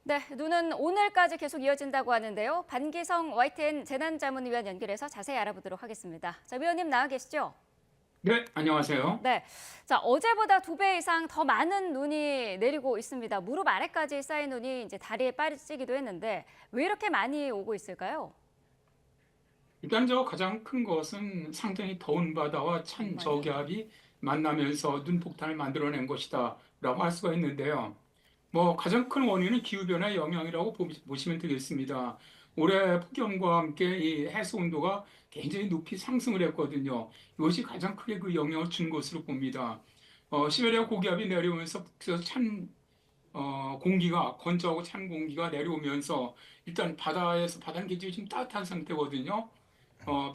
네, 눈은 오늘까지 계속 이어진다고 하는데요. 반기성 YTN 재난자문위원 연결해서 자세히 알아보도록 하겠습니다. 자, 위원님 나와 계시죠? 네, 안녕하세요. 네, 자 어제보다 2배 이상 더 많은 눈이 내리고 있습니다. 무릎 아래까지 쌓인 눈이 이제 다리에 빠지기도 했는데 왜 이렇게 많이 오고 있을까요? 일단 가장 큰 것은 상당히 더운 바다와 찬 정말요? 저기압이 만나면서 눈폭탄을 만들어낸 것이다라고 할 수가 있는데요. 가장 큰 원인은 기후변화의 영향이라고 보시면 되겠습니다. 올해 폭염과 함께 이 해수 온도가 굉장히 높이 상승을 했거든요. 이것이 가장 크게 그 영향을 준 것으로 봅니다. 시베리아 고기압이 내려오면서 북에서 공기가 건조하고 찬 공기가 내려오면서 일단 바다는 굉장히 지금 따뜻한 상태거든요.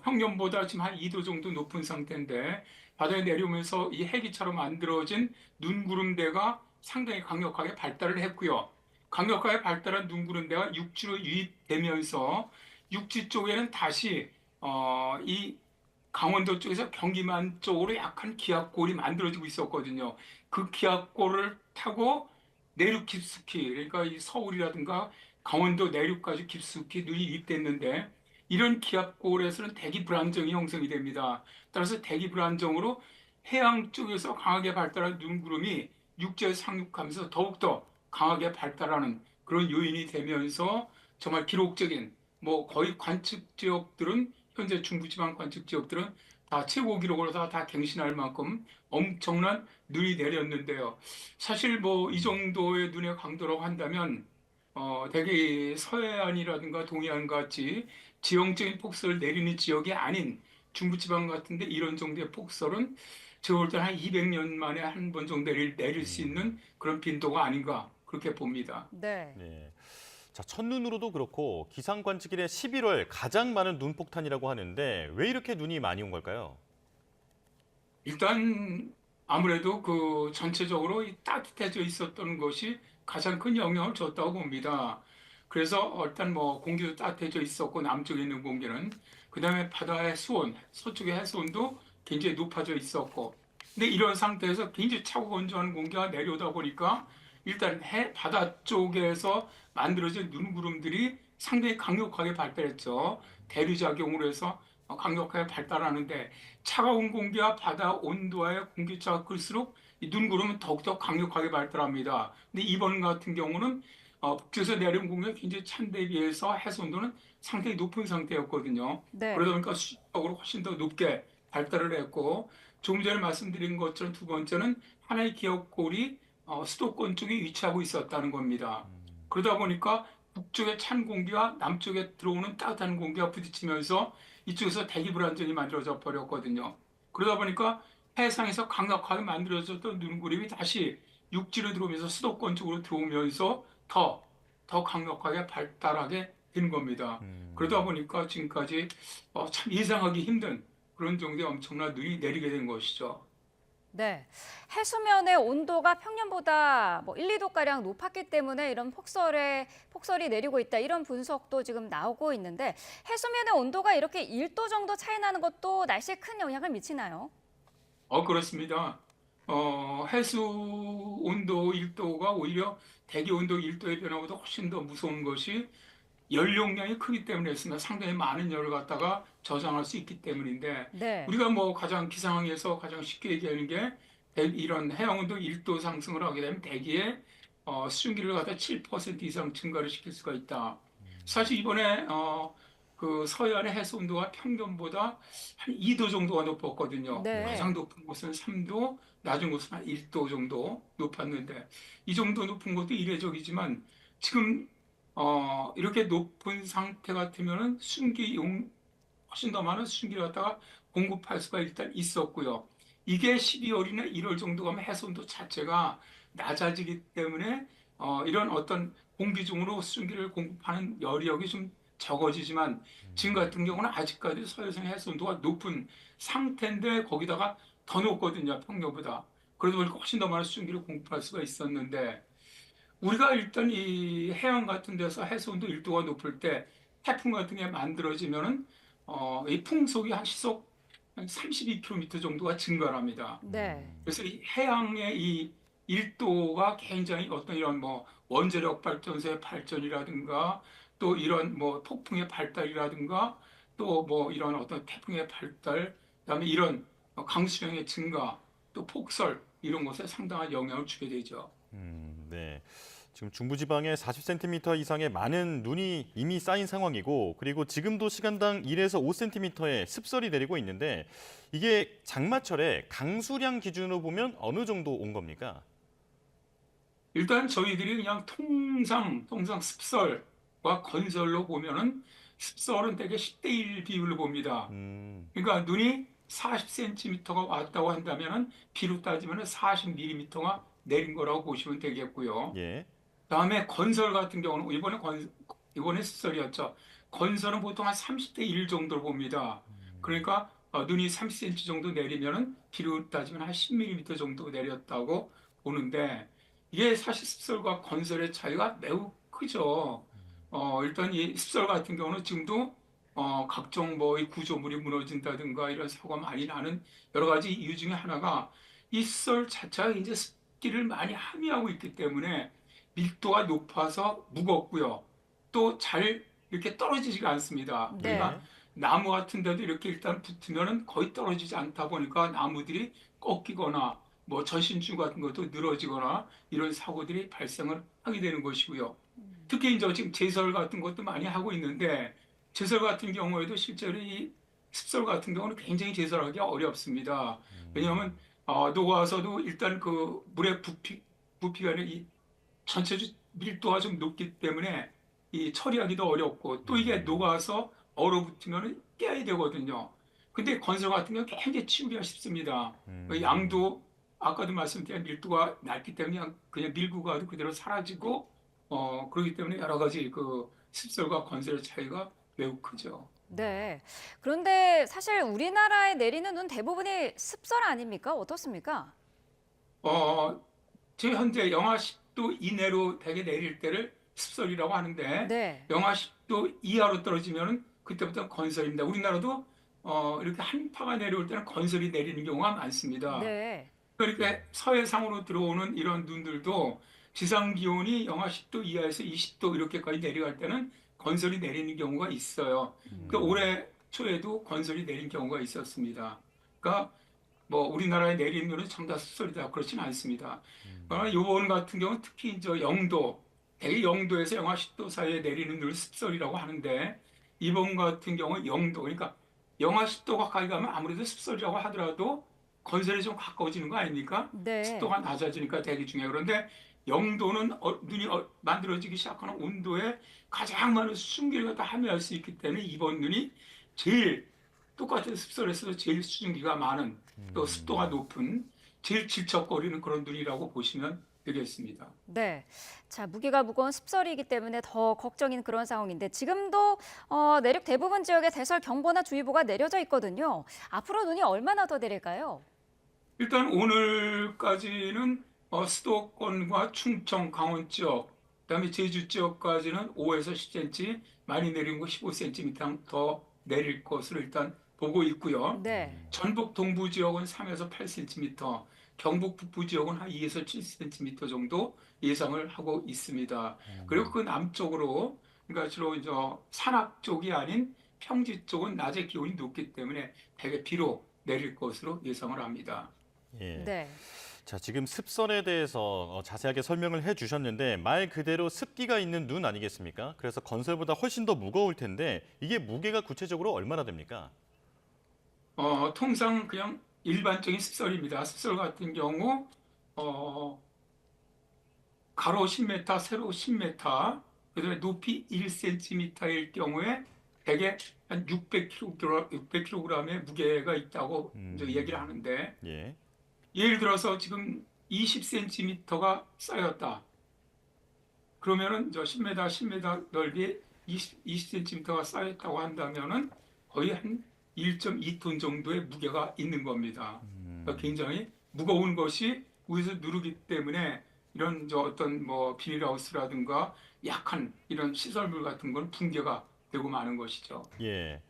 평년보다 지금 한 2도 정도 높은 상태인데 바다에 내려오면서 이 해기처럼 만들어진 눈구름대가 상당히 강력하게 발달을 했고요. 강력하게 발달한 눈구름대가 육지로 유입되면서 육지 쪽에는 다시 이 강원도 쪽에서 경기만 쪽으로 약한 기압골이 만들어지고 있었거든요. 그 기압골을 타고 내륙 깊숙이, 그러니까 이 서울이라든가 강원도 내륙까지 깊숙이 눈이 유입됐는데 이런 기압골에서는 대기 불안정이 형성이 됩니다. 따라서 대기 불안정으로 해양 쪽에서 강하게 발달한 눈구름이 육지에 상륙하면서 더욱더 강하게 발달하는 그런 요인이 되면서 정말 기록적인 거의 관측 지역들은 현재 중부지방 관측 지역들은 다 최고 기록으로 다 갱신할 만큼 엄청난 눈이 내렸는데요. 사실 이 정도의 눈의 강도라고 한다면 대개 서해안이라든가 동해안 같이 지형적인 폭설을 내리는 지역이 아닌 중부지방 같은데 이런 정도의 폭설은 제가 볼 때는 한 200년 만에 한 번 정도 내릴 수 있는 그런 빈도가 아닌가 그렇게 봅니다. 네. 네. 자, 첫눈으로도 그렇고 기상 관측일에 11월 가장 많은 눈폭탄이라고 하는데 왜 이렇게 눈이 많이 온 걸까요? 일단 아무래도 그 전체적으로 이 따뜻해져 있었던 것이 가장 큰 영향을 줬다고 봅니다. 그래서 일단 공기도 따뜻해져 있었고 남쪽에 있는 공기는 그다음에 바다의 수온, 서쪽의 해수온도 굉장히 높아져 있었고 근데 이런 상태에서 굉장히 차고 건조한 공기가 내려오다 보니까 일단 바다 쪽에서 만들어진 눈구름들이 상당히 강력하게 발달했죠. 대류작용으로 해서 강력하게 발달하는데 차가운 공기와 바다 온도와의 공기차가 클수록 이 눈구름은 더욱더 강력하게 발달합니다. 근데 이번 같은 경우는 북쪽에서 내려온 공기가 굉장히 찬 데 비해서 해수 온도는 상당히 높은 상태였거든요. 네. 그러다 보니까 수적으로 훨씬 더 높게 발달을 했고 조금 전에 말씀드린 것처럼 두 번째는 하나의 기업골이 수도권 쪽에 위치하고 있었다는 겁니다. 그러다 보니까 북쪽의 찬 공기와 남쪽에 들어오는 따뜻한 공기가 부딪히면서 이쪽에서 대기 불안정이 만들어져 버렸거든요. 그러다 보니까 해상에서 강력하게 만들어졌던 눈구름이 다시 육지로 들어오면서 수도권 쪽으로 들어오면서 더 강력하게 발달하게 된 겁니다. 그러다 보니까 지금까지 참 예상하기 힘든 그런 정도의 엄청난 눈이 내리게 된 것이죠. 네. 해수면의 온도가 평년보다 1, 2도가량 높았기 때문에 이런 폭설이 내리고 있다. 이런 분석도 지금 나오고 있는데 해수면의 온도가 이렇게 1도 정도 차이 나는 것도 날씨에 큰 영향을 미치나요? 그렇습니다. 해수 온도 1도가 오히려 대기 온도 1도의 변화보다 훨씬 더 무서운 것이 열용량이 크기 때문에 있습니다. 상당히 많은 열을 갖다가 저장할 수 있기 때문인데 네. 우리가 가장 기상학에서 가장 쉽게 얘기하는 게 이런 해양 온도 1도 상승을 하게 되면 대기의 수증기를 갖다 7% 이상 증가를 시킬 수가 있다. 사실 이번에 그 서해안의 해수 온도가 평균보다 한 2도 정도가 높았거든요. 가장 네. 높은 곳은 3도, 낮은 곳은 한 1도 정도 높았는데 이 정도 높은 것도 이례적이지만 지금 이렇게 높은 상태 같으면은 훨씬 더 많은 수증기를 갖다가 공급할 수가 일단 있었고요. 이게 12월이나 1월 정도 가면 해수온도 자체가 낮아지기 때문에 이런 어떤 공기 중으로 수증기를 공급하는 여력이 좀 적어지지만 지금 같은 경우는 아직까지 서해상 해수온도가 높은 상태인데 거기다가 더 높거든요, 평년보다. 그러다 보니까 훨씬 더 많은 수증기를 공급할 수가 있었는데 우리가 일단 이 해안 같은 데서 해수온도 1도가 높을 때 태풍 같은 게 만들어지면은 이 풍속이 한 시속 한 32km 정도가 증가를 합니다. 네. 그래서 이 해양의 이 1도가 굉장히 어떤 이런 원자력 발전소의 발전이라든가 또 이런 뭐 폭풍의 발달이라든가 또 뭐 이런 어떤 태풍의 발달, 그다음에 이런 강수량의 증가, 또 폭설 이런 것에 상당한 영향을 주게 되죠. 네. 지금 중부지방에 40cm 이상의 많은 눈이 이미 쌓인 상황이고 그리고 지금도 시간당 1에서 5cm의 습설이 내리고 있는데 이게 장마철에 강수량 기준으로 보면 어느 정도 온 겁니까? 일단 저희들이 그냥 통상 습설과 건설로 보면은 습설은 대개 10대 1 비율로 봅니다. 음, 그러니까 눈이 40cm가 왔다고 한다면은 비로 따지면은 40mm가 내린 거라고 보시면 되겠고요. 예. 다음에 건설 같은 경우는 이번에 습설이었죠. 건설은 보통 한 30대 1 정도로 봅니다. 그러니까 눈이 30cm 정도 내리면은 비로 따지면 한 10mm 정도 내렸다고 보는데 이게 사실 습설과 건설의 차이가 매우 크죠. 일단 이 습설 같은 경우는 지금도 각종 뭐 이 구조물이 무너진다든가 이런 사고가 많이 나는 여러 가지 이유 중에 하나가 이 습설 자체가 이제 습기를 많이 함유하고 있기 때문에 밀도가 높아서 무겁고요. 또 잘 이렇게 떨어지지가 않습니다. 네. 그러니까 예. 나무 같은 데도 이렇게 일단 붙으면은 거의 떨어지지 않다 보니까 나무들이 꺾이거나 뭐 전신줄 같은 것도 늘어지거나 이런 사고들이 발생을 하게 되는 것이고요. 특히 이제 지금 제설 같은 것도 많이 하고 있는데 제설 같은 경우에도 실제로 이 습설 같은 경우는 굉장히 제설하기 어렵습니다. 왜냐하면 녹아서도 일단 그 물의 부피가 아니라 이 전체적 밀도가 좀 높기 때문에 이 처리하기도 어렵고 또 이게 녹아서 얼어붙으면 깨야 되거든요. 근데 건설 같은 경우는 굉장히 치우기가 쉽습니다. 그 양도 아까도 말씀드린 밀도가 낮기 때문에 그냥 밀고 가도 그대로 사라지고 그렇기 때문에 여러 가지 그 습설과 건설의 차이가 매우 크죠. 네. 그런데 사실 우리나라에 내리는 눈 대부분이 습설 아닙니까? 어떻습니까? 어, 지금 현재 영하 10도 이내로 대개 내릴 때를 습설이라고 하는데 네. 영하 10도 이하로 떨어지면은 그때부터 건설입니다. 우리나라도 이렇게 한파가 내려올 때는 건설이 내리는 경우가 많습니다. 네. 그러니까 서해상으로 들어오는 이런 눈들도 지상 기온이 영하 10도 이하에서 20도 이렇게까지 내려갈 때는 건설이 내리는 경우가 있어요. 그 올해 초에도 건설이 내린 경우가 있었습니다. 그러니까 뭐 우리나라에 내리는 눈은 전부 다 습설이다 그렇지는 않습니다. 요번 같은 경우는 특히 이제 영도, 대개 영도에서 영하 10도 사이에 내리는 눈을 습설이라고 하는데 이번 같은 경우 영도, 그러니까 영하 10도 가까이 가면 아무래도 습설이라고 하더라도 건설에 좀 가까워지는 거 아닙니까? 네. 습도가 낮아지니까 대기 중에. 그런데 영도는 눈이 만들어지기 시작하는 온도에 가장 많은 수증기를 갖다 함유할 수 있기 때문에 이번 눈이 제일 똑같은 습설에서도 제일 수증기가 많은 또 습도가 높은 제일 질척거리는 그런 눈이라고 보시면 되겠습니다. 네. 자, 무게가 무거운 습설이기 때문에 더 걱정인 그런 상황인데 지금도 내륙 대부분 지역에 대설 경보나 주의보가 내려져 있거든요. 앞으로 눈이 얼마나 더 내릴까요? 일단 오늘까지는 수도권과 충청, 강원 지역, 그다음에 제주 지역까지는 5에서 10cm, 많이 내린 거 15cm 더 내릴 것으로 일단 보고 있고요. 네. 전북 동부 지역은 3에서 8cm, 경북 북부 지역은 한 2에서 7cm 정도 예상을 하고 있습니다. 그리고 그 남쪽으로, 그러니까 주로 이제 산악 쪽이 아닌 평지 쪽은 낮에 기온이 높기 때문에 대개 비로 내릴 것으로 예상을 합니다. 예. 네. 자, 지금 습설에 대해서 자세하게 설명을 해주셨는데 말 그대로 습기가 있는 눈 아니겠습니까? 그래서 건설보다 훨씬 더 무거울 텐데 이게 무게가 구체적으로 얼마나 됩니까? 통상 그냥 일반적인 습설입니다. 습설 같은 경우 가로 10m, 세로 10m, 그다음에 높이 1cm일 경우에 대개 한 600kg의 무게가 있다고 이제 얘기를 하는데 예. 예를 들어서 지금 20cm가 쌓였다. 그러면은 저 10m, 10m 넓이에 20cm가 쌓였다고 한다면은 거의 한 1.2톤 정도의 무게가 있는 겁니다. 그러니까 굉장히 무거운 것이 위에서 누르기 때문에 이런 저 어떤 뭐 비닐하우스라든가 약한 이런 시설물 같은 건 붕괴가 되고 마는 것이죠. 예.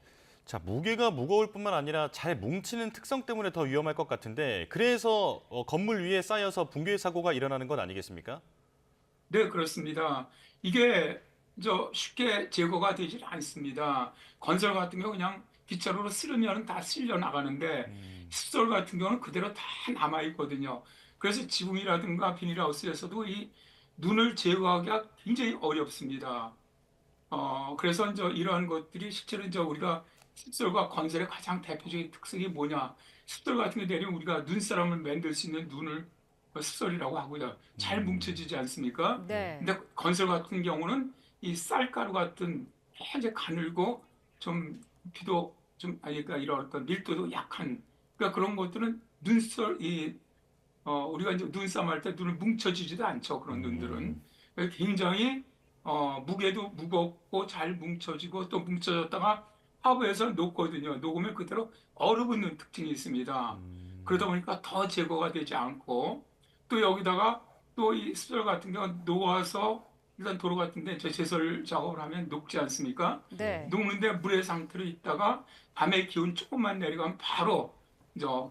자, 무게가 무거울 뿐만 아니라 잘 뭉치는 특성 때문에 더 위험할 것 같은데 그래서 건물 위에 쌓여서 붕괴 사고가 일어나는 건 아니겠습니까? 네, 그렇습니다. 이게 쉽게 제거가 되질 않습니다. 건설 같은 경우 그냥 빗자루로 쓸으면 다 쓸려 나가는데 습설 같은 경우는 그대로 다 남아 있거든요. 그래서 지붕이라든가 비닐하우스에서도 이 눈을 제거하기가 굉장히 어렵습니다. 그래서 이러한 것들이 실제로 우리가 습설과 건설의 가장 대표적인 특성이 뭐냐? 습설 같은 게 되면 우리가 눈사람을 만들 수 있는 눈을 습설이라고 하고요. 잘 뭉쳐지지 않습니까? 네. 네. 근데 건설 같은 경우는 이 쌀가루 같은 굉장히 가늘고 좀 부피도 좀 아니 그러니까 이런 어떤 밀도도 약한 그러니까 그런 것들은 우리가 이제 눈싸움 할 때 눈을 뭉쳐지지도 않죠. 그런 눈들은. 그래서 굉장히 무게도 무겁고 잘 뭉쳐지고 또 뭉쳐졌다가 하부에서 녹거든요. 녹으면 그대로 얼어붙는 특징이 있습니다. 그러다 보니까 더 제거가 되지 않고 또 여기다가 또 이 습설 같은 경우는 녹아서 일단 도로 같은 데 제설 작업을 하면 녹지 않습니까? 네. 녹는데 물의 상태로 있다가 밤에 기온 조금만 내려가면 바로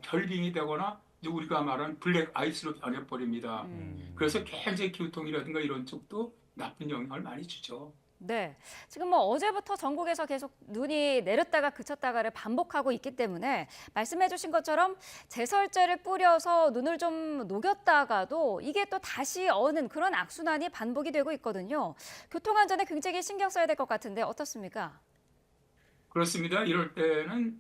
결빙이 되거나 이제 우리가 말하는 블랙 아이스로 변해버립니다. 그래서 굉장히 교통이라든가 이런 쪽도 나쁜 영향을 많이 주죠. 네. 지금 뭐 어제부터 전국에서 계속 눈이 내렸다가 그쳤다가를 반복하고 있기 때문에 말씀해 주신 것처럼 제설제를 뿌려서 눈을 좀 녹였다가도 이게 또 다시 어는 그런 악순환이 반복이 되고 있거든요. 교통안전에 굉장히 신경 써야 될 것 같은데 어떻습니까? 그렇습니다. 이럴 때는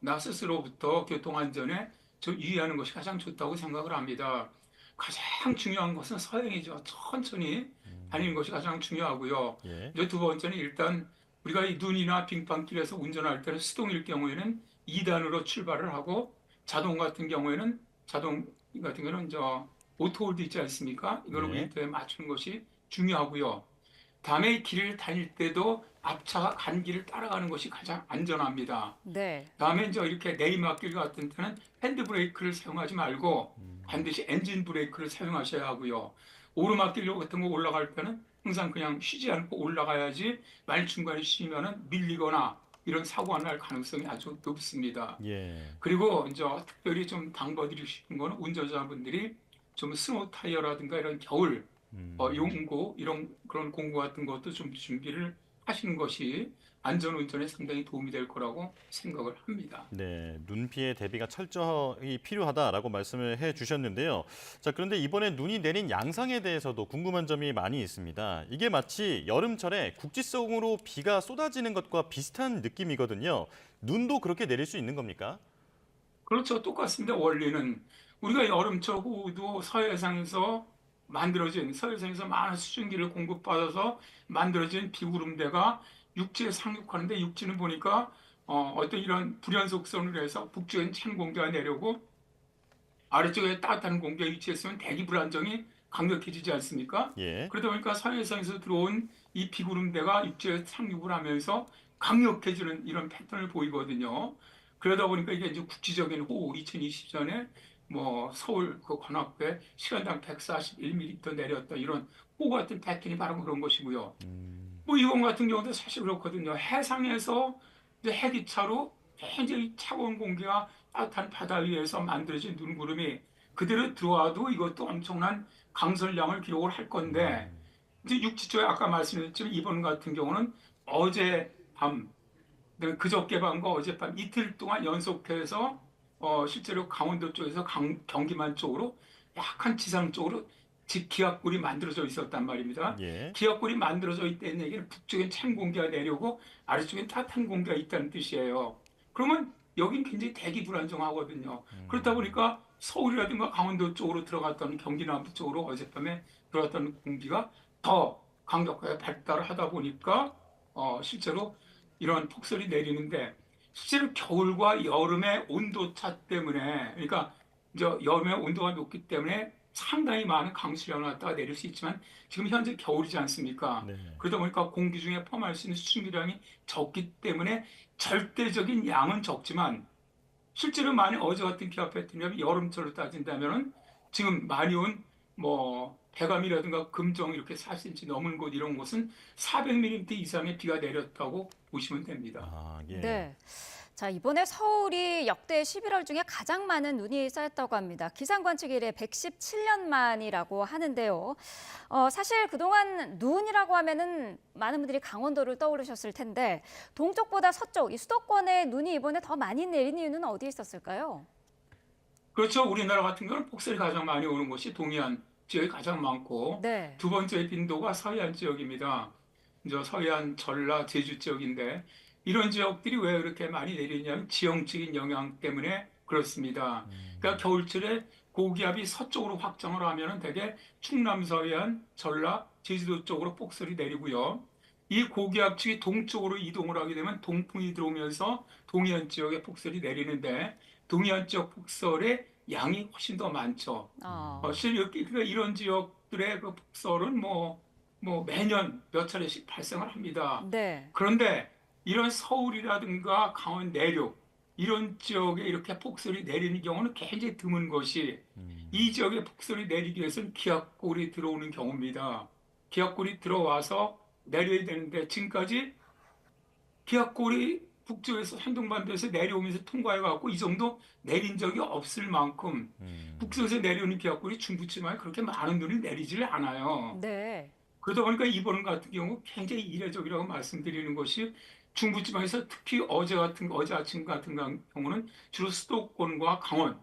나 스스로부터 교통안전에 좀 유의하는 것이 가장 좋다고 생각을 합니다. 가장 중요한 것은 서행이죠. 천천히 다니는 것이 가장 중요하고요. 예. 이제 두 번째는 일단 우리가 이 눈이나 빙판길에서 운전할 때는 수동일 경우에는 2단으로 출발을 하고 자동 같은 경우는 오토홀드 있지 않습니까? 이걸 네. 우리한테 맞추는 것이 중요하고요. 다음에 길을 다닐 때도 앞차가 간 길을 따라가는 것이 가장 안전합니다. 네. 다음에 이렇게 내리막길 같은 때는 핸드브레이크를 사용하지 말고 반드시 엔진 브레이크를 사용하셔야 하고요. 오르막길 같은 거 올라갈 때는 항상 그냥 쉬지 않고 올라가야지 만일 중간에 쉬면은 밀리거나 이런 사고가 날 가능성이 아주 높습니다. 예. 그리고 특별히 좀 당부드리고 싶은 거는 운전자분들이 좀 스노우 타이어라든가 이런 겨울 용고 이런 그런 공구 같은 것도 좀 준비를 하시는 것이 안전운전에 상당히 도움이 될 거라고 생각을 합니다. 네, 눈 피해 대비가 철저히 필요하다라고 말씀을 해주셨는데요. 자, 그런데 이번에 눈이 내린 양상에 대해서도 궁금한 점이 많이 있습니다. 이게 마치 여름철에 국지성으로 비가 쏟아지는 것과 비슷한 느낌이거든요. 눈도 그렇게 내릴 수 있는 겁니까? 그렇죠. 똑같습니다. 원리는 우리가 여름철 호우도 서해상에서 많은 수증기를 공급받아서 만들어진 비구름대가 육지에 상륙하는데 육지는 보니까 어떤 이런 불연속선으로 해서 북쪽엔 찬 공기가 내려오고 아래쪽에 따뜻한 공기가 위치했으면 대기 불안정이 강력해지지 않습니까? 예. 그러다 보니까 서해상에서 들어온 이 비구름대가 육지에 상륙을 하면서 강력해지는 이런 패턴을 보이거든요. 그러다 보니까 이게 이제 국지적인 호우 2020년에 뭐 서울 그 관악구에 시간당 141mm 내렸다 이런 호우 같은 패턴이 바로 그런 것이고요. 뭐 이건 같은 경우도 사실 그렇거든요. 해상에서 이제 해기차로 굉장히 차가운 공기가 따뜻한 바다 위에서 만들어진 눈구름이 그대로 들어와도 이것도 엄청난 강설량을 기록을 할 건데 이제 육지 쪽에 아까 말씀드렸지만 이번 같은 경우는 어젯밤 그저께 밤과 어젯밤 이틀 동안 연속해서 실제로 강원도 쪽에서 경기만 쪽으로 약간 지상 쪽으로 기압골이 만들어져 있었단 말입니다. 예. 기압골이 만들어져 있다는 얘기는 북쪽엔 찬 공기가 내려오고 아래쪽엔 따뜻한 공기가 있다는 뜻이에요. 그러면 여긴 굉장히 대기 불안정하거든요. 그렇다 보니까 서울이라든가 강원도 쪽으로 들어갔던 경기 남부 쪽으로 어젯밤에 들어갔던 공기가 더 강력하게 발달을 하다 보니까 실제로 이런 폭설이 내리는데 실제로 겨울과 여름의 온도차 때문에 그러니까 이제 여름의 온도가 높기 때문에 상당히 많은 강수량을 갖다가 내릴 수 있지만 지금 현재 겨울이지 않습니까? 네. 그러다 보니까 공기 중에 포함할 수 있는 수증기량이 적기 때문에 절대적인 양은 적지만 실제로 만약 어제 같은 기압 패턴이면 여름철로 따진다면은 지금 많이 온 뭐 대감이라든가 금정 이렇게 4cm 넘은 곳 이런 곳은 400mm 이상의 비가 내렸다고 보시면 됩니다. 아, 예. 네. 자, 이번에 서울이 역대 11월 중에 가장 많은 눈이 쌓였다고 합니다. 기상 관측 이래 117년 만이라고 하는데요. 사실 그동안 눈이라고 하면은 많은 분들이 강원도를 떠올리셨을 텐데 동쪽보다 서쪽, 이 수도권에 눈이 이번에 더 많이 내린 이유는 어디에 있었을까요? 그렇죠. 우리나라 같은 경우는 폭설이 가장 많이 오는 곳이 동해안 지역이 가장 많고 네. 두 번째 빈도가 서해안 지역입니다. 이제 서해안, 전라, 제주 지역인데 이런 지역들이 왜 그렇게 많이 내리냐면 지형적인 영향 때문에 그렇습니다. 그러니까 겨울철에 고기압이 서쪽으로 확장을 하면은 대개 충남 서해안, 전라, 제주도 쪽으로 폭설이 내리고요. 이 고기압축이 동쪽으로 이동을 하게 되면 동풍이 들어오면서 동해안 지역에 폭설이 내리는데 동해안 지역 폭설의 양이 훨씬 더 많죠. 실제 그러니까 이런 지역들의 그 폭설은 뭐 매년 몇 차례씩 발생을 합니다. 네. 그런데 이런 서울이라든가 강원 내륙 이런 지역에 이렇게 폭설이 내리는 경우는 굉장히 드문 것이 이 지역에 폭설이 내리기 위해서는 기압골이 들어오는 경우입니다. 기압골이 들어와서 내려야 되는데 지금까지 기압골이 북쪽에서 한동반도에서 내려오면서 통과해갖고 이 정도 내린 적이 없을 만큼 북쪽에서 내려오는 기압골이 중부지방에 그렇게 많은 눈이 내리질 않아요. 네. 그러다 보니까 이번 같은 경우 굉장히 이례적이라고 말씀드리는 것이 중부지방에서 특히 어제 아침 같은 경우는 주로 수도권과 강원,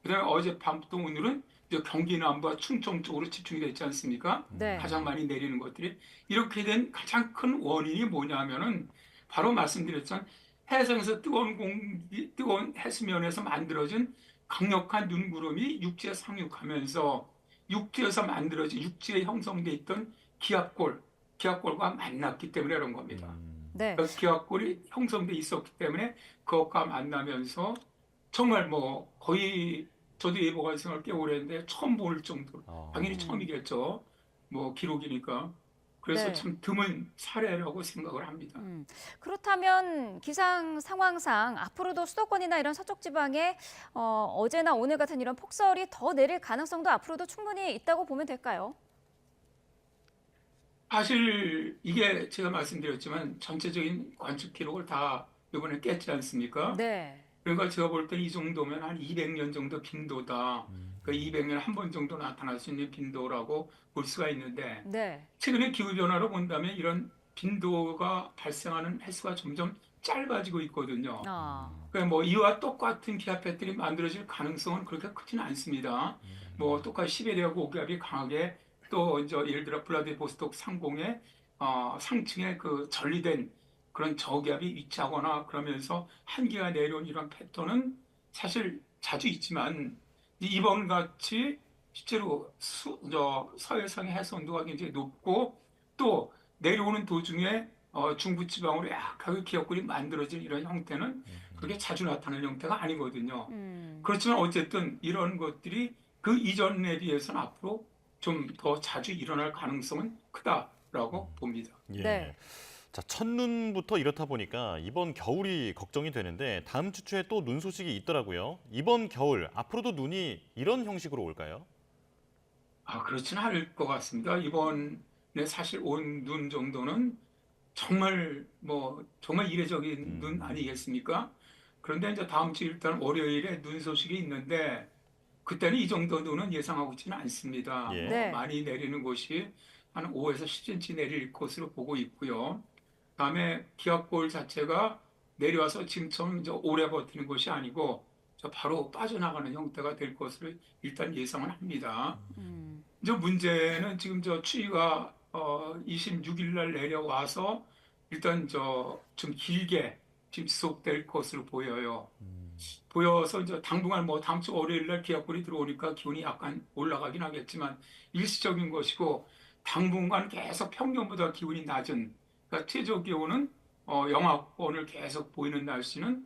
그다음에 어젯밤 또 오늘은 이제 경기 남부와 충청 쪽으로 집중이 됐지 않습니까? 네. 가장 많이 내리는 것들이 이렇게 된 가장 큰 원인이 뭐냐면은 바로 말씀드렸던 해상에서 뜨거운 해수면에서 만들어진 강력한 눈구름이 육지에 상륙하면서 육지에서 만들어진 육지에 형성돼 있던 기압골과 만났기 때문에 그런 겁니다. 네. 그 기압골이 형성돼 있었기 때문에 그것과 만나면서 정말 뭐 거의 저도 예보관생을 꽤 오래 했는데 처음 볼 정도로 당연히 처음이겠죠. 뭐 기록이니까. 그래서 네. 참 드문 사례라고 생각을 합니다. 그렇다면 기상 상황상 앞으로도 수도권이나 이런 서쪽 지방에 어제나 오늘 같은 이런 폭설이 더 내릴 가능성도 앞으로도 충분히 있다고 보면 될까요? 사실 이게 제가 말씀드렸지만 전체적인 관측 기록을 다 이번에 깼지 않습니까? 네. 그러니까 제가 볼 때 이 정도면 한 200년 정도 빈도다. 그 200년에 한 번 정도 나타날 수 있는 빈도라고 볼 수가 있는데 네. 최근에 기후변화로 본다면 이런 빈도가 발생하는 횟수가 점점 짧아지고 있거든요. 그러니까 뭐 이와 똑같은 기압 패턴이 만들어질 가능성은 그렇게 크지는 않습니다. 뭐 똑같이 시베리아 고기압이 강하게 또 이제 예를 들어 블라디보스톡 상공에 상층에 그 전리된 그런 저기압이 위치하거나 그러면서 한기가 내려온 이런 패턴은 사실 자주 있지만 이번 같이 실제로 서해상의 해수 온도가 굉장히 높고 또 내려오는 도중에 중부지방으로 약하게 기압골이 만들어진 이런 형태는 그렇게 자주 나타나는 형태가 아니거든요. 그렇지만 어쨌든 이런 것들이 그 이전에 비해서는 앞으로 좀 더 자주 일어날 가능성은 크다라고 봅니다. 예. 네. 자, 첫눈부터 이렇다 보니까 이번 겨울이 걱정이 되는데 다음 주 초에 또 눈 소식이 있더라고요. 이번 겨울 앞으로도 눈이 이런 형식으로 올까요? 그렇지는 않을 것 같습니다. 이번에 사실 온 눈 정도는 정말 이례적인 눈 아니겠습니까? 그런데 이제 다음 주 일단 월요일에 눈 소식이 있는데 그때는 이 정도 눈은 예상하고 있지는 않습니다. 예. 네. 많이 내리는 곳이 한 5에서 10cm 내릴 것으로 보고 있고요. 그다음에 기압골 자체가 내려와서 지금처럼 이제 오래 버티는 것이 아니고 바로 빠져나가는 형태가 될 것으로 일단 예상을 합니다. 이제 문제는 지금 추위가 26일 날 내려와서 일단 좀 길게 지금 지속될 것으로 보여요. 보여서 이제 당분간 다음 주 월요일 날 기압골이 들어오니까 기온이 약간 올라가긴 하겠지만 일시적인 것이고 당분간 계속 평년보다 기온이 낮은 그러니까 최저 기온은 영하권을 계속 보이는 날씨는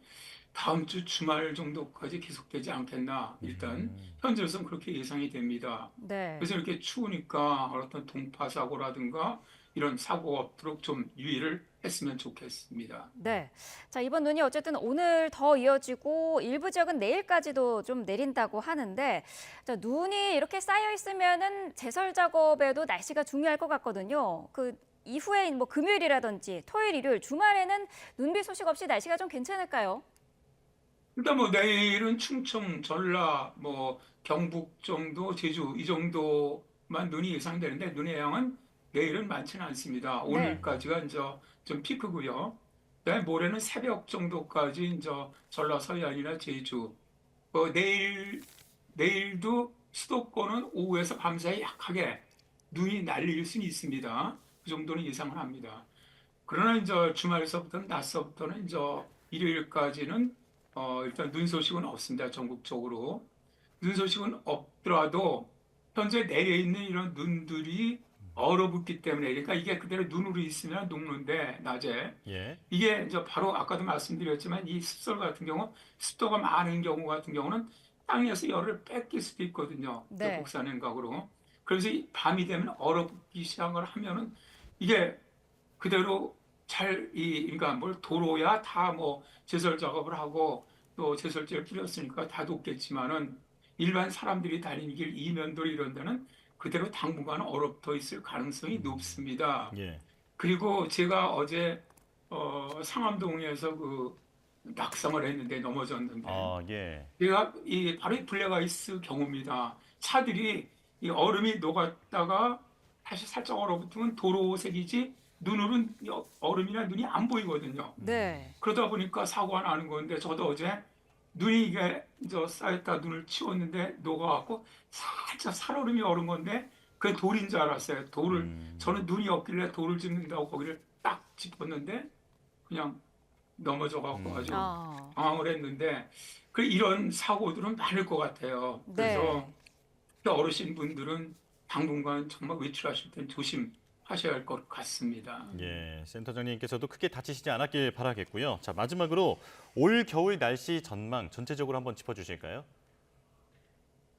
다음 주 주말 정도까지 계속되지 않겠나 일단 현재로서는 그렇게 예상이 됩니다. 네. 그래서 이렇게 추우니까 어떤 동파 사고라든가 이런 사고가 없도록 좀 유의를 했으면 좋겠습니다. 네. 자, 이번 눈이 어쨌든 오늘 더 이어지고 일부 지역은 내일까지도 좀 내린다고 하는데 자, 눈이 이렇게 쌓여 있으면은 제설 작업에도 날씨가 중요할 것 같거든요. 그 이후에 뭐 금요일이라든지 토요일, 일요일, 주말에는 눈비 소식 없이 날씨가 좀 괜찮을까요? 일단 뭐 내일은 충청, 전라, 뭐 경북 정도, 제주 이 정도만 눈이 예상되는데 눈의 양은 내일은 많지는 않습니다. 네. 오늘까지가 이제 좀 피크고요. 그다음에 모레는 새벽 정도까지 이제 전라 서해안이나 제주. 내일도 수도권은 오후에서 밤사이 약하게 눈이 날릴 수는 있습니다. 그 정도는 예상을 합니다. 그러나 이제 주말서부터는 낮서부터는 이제 일요일까지는 일단 눈 소식은 없습니다. 전국적으로. 눈 소식은 없더라도 현재 내려 있는 이런 눈들이 얼어붙기 때문에 그러니까 이게 그대로 눈으로 있으면 녹는데 낮에 예. 이게 이제 바로 아까도 말씀드렸지만 이 습설 같은 경우 습도가 많은 경우 같은 경우는 땅에서 열을 뺏길 수도 있거든요. 네. 복사냉각으로. 그래서 이 밤이 되면 얼어붙기 시작을 하면은 이게 그대로 그러니까 뭘 도로야 다 뭐 제설 작업을 하고 또 제설제를 뿌렸으니까 다 녹겠지만은 일반 사람들이 다니는 길 이면도로 이런 데는 그대로 당분간 얼어붙어 있을 가능성이 높습니다. 예. 그리고 제가 어제 상암동에서 그 낙상을 했는데 넘어졌는데 아, 예. 얘가 바로 이 블랙아이스 경우입니다. 차들이 이 얼음이 녹았다가 다시 살짝 얼어붙으면 도로색이지 눈으로는 이 얼음이나 눈이 안 보이거든요. 네. 그러다 보니까 사고가 나는 건데 저도 어제 눈이 이게 이제 쌓였다 눈을 치웠는데 녹아갖고 살짝 살얼음이 얼은 건데 그게 돌인 줄 알았어요. 저는 눈이 없길래 돌을 짚는다고 거기를 딱 짚었는데 그냥 넘어져갖고 아주 아. 당황을 했는데 이런 사고들은 많을 것 같아요. 그래서 네. 어르신 분들은 당분간 정말 외출하실 땐 조심하셔야 할 것 같습니다. 예, 센터장님께서도 크게 다치시지 않았길 바라겠고요. 자, 마지막으로 올 겨울 날씨 전망 전체적으로 한번 짚어주실까요?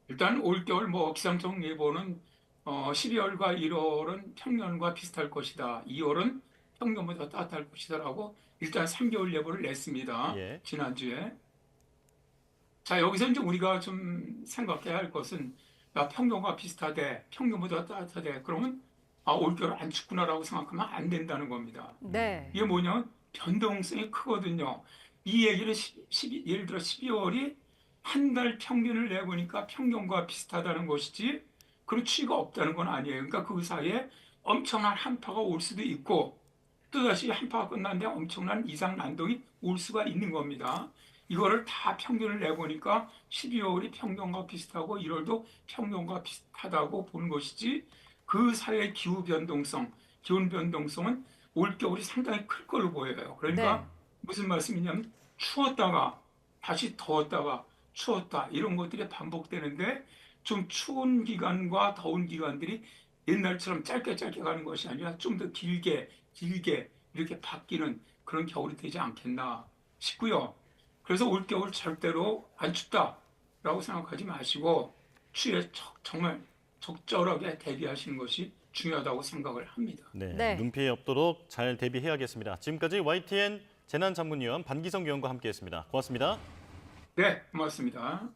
일단 올겨울 뭐 기상청 예보는 12월과 1월은 평년과 비슷할 것이다. 2월은 평년보다 따뜻할 것이다라고 일단 3개월 예보를 냈습니다. 예. 지난주에. 자, 여기서 이제 우리가 좀 생각해야 할 것은 야, 평년과 비슷하대, 평년보다 따뜻하대. 그러면 올겨울 안 춥구나라고 생각하면 안 된다는 겁니다. 네. 이게 뭐냐면 변동성이 크거든요. 이 얘기는 예를 들어 12월이 한 달 평균을 내보니까 평균과 비슷하다는 것이지 그런 추이가 없다는 건 아니에요. 그러니까 그 사이에 엄청난 한파가 올 수도 있고 또다시 한파가 끝났는데 엄청난 이상 난동이 올 수가 있는 겁니다. 이거를 다 평균을 내보니까 12월이 평균과 비슷하고 1월도 평균과 비슷하다고 보는 것이지 그 사이의 기온 변동성은 올겨울이 상당히 클 걸로 보여요. 네. 그러니까 무슨 말씀이냐면 추웠다가 다시 더웠다가 추웠다 이런 것들이 반복되는데 좀 추운 기간과 더운 기간들이 옛날처럼 짧게 짧게 가는 것이 아니라 좀 더 길게 길게 이렇게 바뀌는 그런 겨울이 되지 않겠나 싶고요. 그래서 올겨울 절대로 안 춥다라고 생각하지 마시고 추위에 정말 적절하게 대비하시는 것이 중요하다고 생각을 합니다. 네, 네. 눈 피해 없도록 잘 대비해야겠습니다. 지금까지 YTN 재난전문위원 반기성 위원과 함께했습니다. 고맙습니다. 네, 고맙습니다.